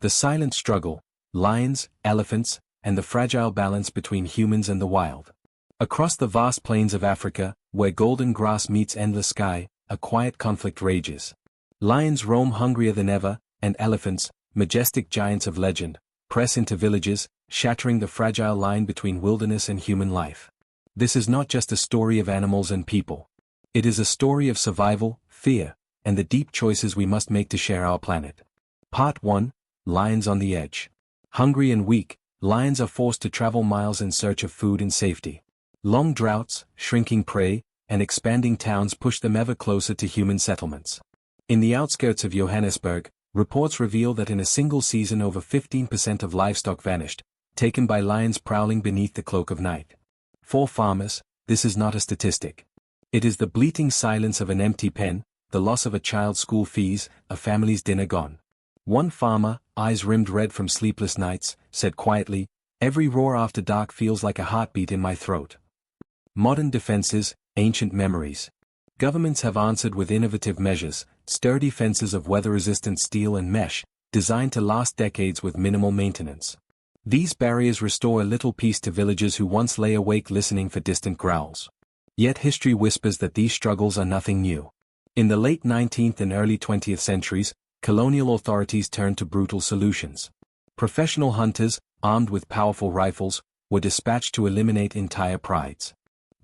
The silent struggle, lions, elephants, and the fragile balance between humans and the wild. Across the vast plains of Africa, where golden grass meets endless sky, a quiet conflict rages. Lions roam hungrier than ever, and elephants, majestic giants of legend, press into villages, shattering the fragile line between wilderness and human life. This is not just a story of animals and people. It is a story of survival, fear, and the deep choices we must make to share our planet. Part 1: Lions on the Edge. Hungry and weak, lions are forced to travel miles in search of food and safety. Long droughts, shrinking prey, and expanding towns push them ever closer to human settlements. In the outskirts of Johannesburg, reports reveal that in a single season over 15% of livestock vanished, taken by lions prowling beneath the cloak of night. For farmers, this is not a statistic. It is the bleating silence of an empty pen, the loss of a child's school fees, a family's dinner gone. One farmer, eyes rimmed red from sleepless nights, said quietly, "Every roar after dark feels like a heartbeat in my throat." Modern defenses, ancient memories. Governments have answered with innovative measures, sturdy fences of weather-resistant steel and mesh, designed to last decades with minimal maintenance. These barriers restore a little peace to villagers who once lay awake listening for distant growls. Yet history whispers that these struggles are nothing new. In the late 19th and early 20th centuries, colonial authorities turned to brutal solutions. Professional hunters, armed with powerful rifles, were dispatched to eliminate entire prides.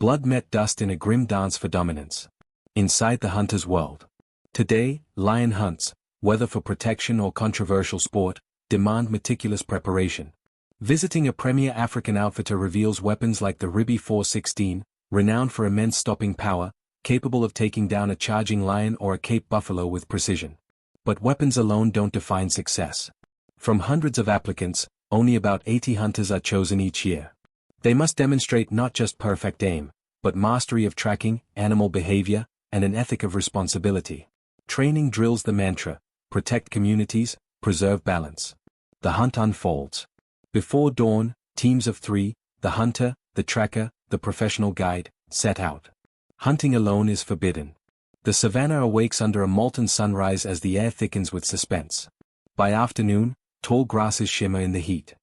Blood met dust in a grim dance for dominance. Inside the hunter's world. Today, lion hunts, whether for protection or controversial sport, demand meticulous preparation. Visiting a premier African outfitter reveals weapons like the Ribi 416, renowned for immense stopping power, capable of taking down a charging lion or a Cape buffalo with precision. But weapons alone don't define success. From hundreds of applicants, only about 80 hunters are chosen each year. They must demonstrate not just perfect aim, but mastery of tracking, animal behavior, and an ethic of responsibility. Training drills the mantra: protect communities, preserve balance. The hunt unfolds. Before dawn, teams of 3, the hunter, the tracker, the professional guide, set out. Hunting alone is forbidden. The savannah awakes under a molten sunrise as the air thickens with suspense. By afternoon, tall grasses shimmer in the heat.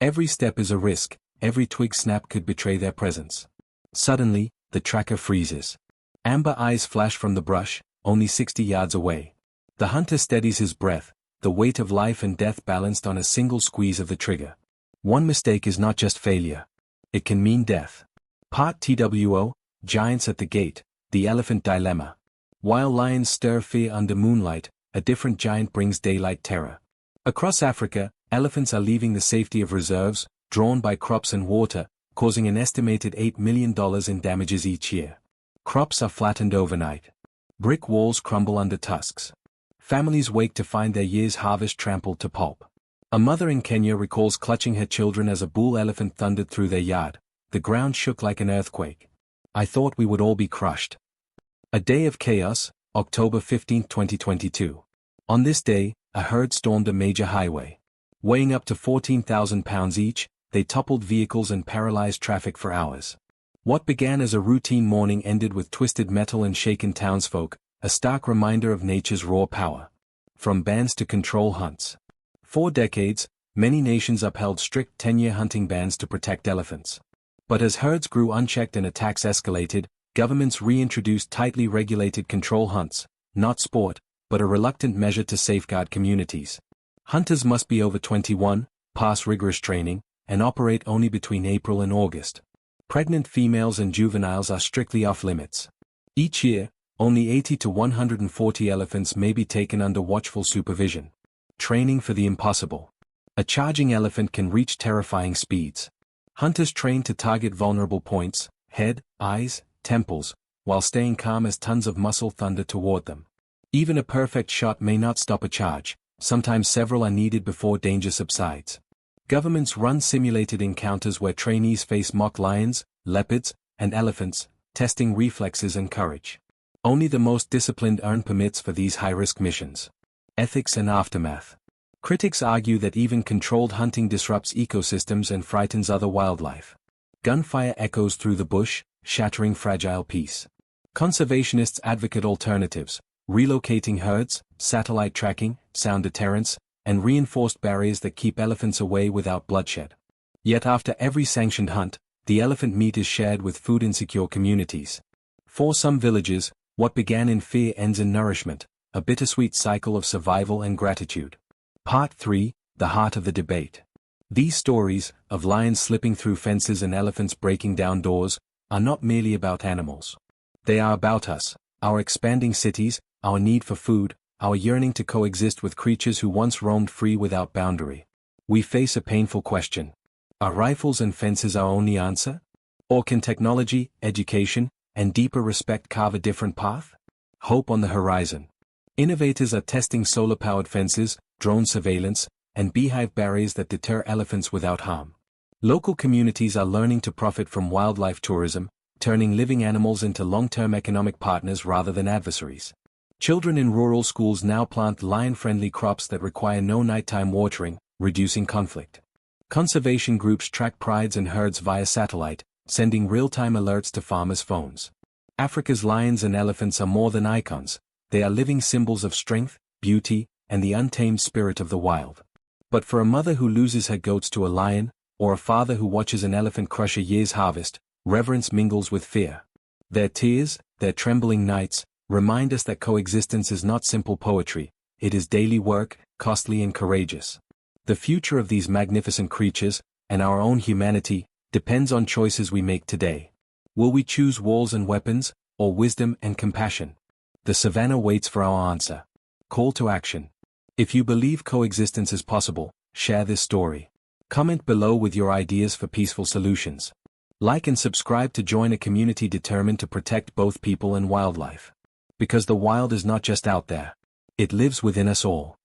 Every step is a risk, every twig snap could betray their presence. Suddenly, the tracker freezes. Amber eyes flash from the brush, only 60 yards away. The hunter steadies his breath, the weight of life and death balanced on a single squeeze of the trigger. One mistake is not just failure. It can mean death. Part 2: Giants at the Gate, the Elephant Dilemma. While lions stir fear under moonlight, a different giant brings daylight terror. Across Africa, elephants are leaving the safety of reserves, drawn by crops and water, causing an estimated $8 million in damages each year. Crops are flattened overnight. Brick walls crumble under tusks. Families wake to find their year's harvest trampled to pulp. A mother in Kenya recalls clutching her children as a bull elephant thundered through their yard. The ground shook like an earthquake. "I thought we would all be crushed." A day of chaos, October 15, 2022. On this day, a herd stormed a major highway. Weighing up to 14,000 pounds each, they toppled vehicles and paralyzed traffic for hours. What began as a routine morning ended with twisted metal and shaken townsfolk, a stark reminder of nature's raw power. From bans to control hunts. For decades, many nations upheld strict 10-year hunting bans to protect elephants. But as herds grew unchecked and attacks escalated, governments reintroduced tightly regulated control hunts, not sport, but a reluctant measure to safeguard communities. Hunters must be over 21, pass rigorous training, and operate only between April and August. Pregnant females and juveniles are strictly off-limits. Each year, only 80 to 140 elephants may be taken under watchful supervision. Training for the impossible. A charging elephant can reach terrifying speeds. Hunters train to target vulnerable points, head, eyes, temples, while staying calm as tons of muscle thunder toward them. Even a perfect shot may not stop a charge, sometimes several are needed before danger subsides. Governments run simulated encounters where trainees face mock lions, leopards, and elephants, testing reflexes and courage. Only the most disciplined earn permits for these high-risk missions. Ethics and aftermath. Critics argue that even controlled hunting disrupts ecosystems and frightens other wildlife. Gunfire echoes through the bush, shattering fragile peace. Conservationists advocate alternatives, relocating herds, satellite tracking, sound deterrence, and reinforced barriers that keep elephants away without bloodshed. Yet after every sanctioned hunt, the elephant meat is shared with food-insecure communities. For some villages, what began in fear ends in nourishment, a bittersweet cycle of survival and gratitude. Part 3, The Heart of the Debate. These stories, of lions slipping through fences and elephants breaking down doors, are not merely about animals. They are about us, our expanding cities, our need for food, our yearning to coexist with creatures who once roamed free without boundary. We face a painful question. Are rifles and fences our only answer? Or can technology, education, and deeper respect carve a different path? Hope on the horizon. Innovators are testing solar-powered fences, drone surveillance, and beehive barriers that deter elephants without harm. Local communities are learning to profit from wildlife tourism, turning living animals into long-term economic partners rather than adversaries. Children in rural schools now plant lion-friendly crops that require no nighttime watering, reducing conflict. Conservation groups track prides and herds via satellite, sending real-time alerts to farmers' phones. Africa's lions and elephants are more than icons, they are living symbols of strength, beauty, and the untamed spirit of the wild. But for a mother who loses her goats to a lion, or a father who watches an elephant crush a year's harvest, reverence mingles with fear. Their tears, their trembling nights, remind us that coexistence is not simple poetry, it is daily work, costly and courageous. The future of these magnificent creatures, and our own humanity, depends on choices we make today. Will we choose walls and weapons, or wisdom and compassion? The savannah waits for our answer. Call to action. If you believe coexistence is possible, share this story. Comment below with your ideas for peaceful solutions. Like and subscribe to join a community determined to protect both people and wildlife. Because the wild is not just out there. It lives within us all.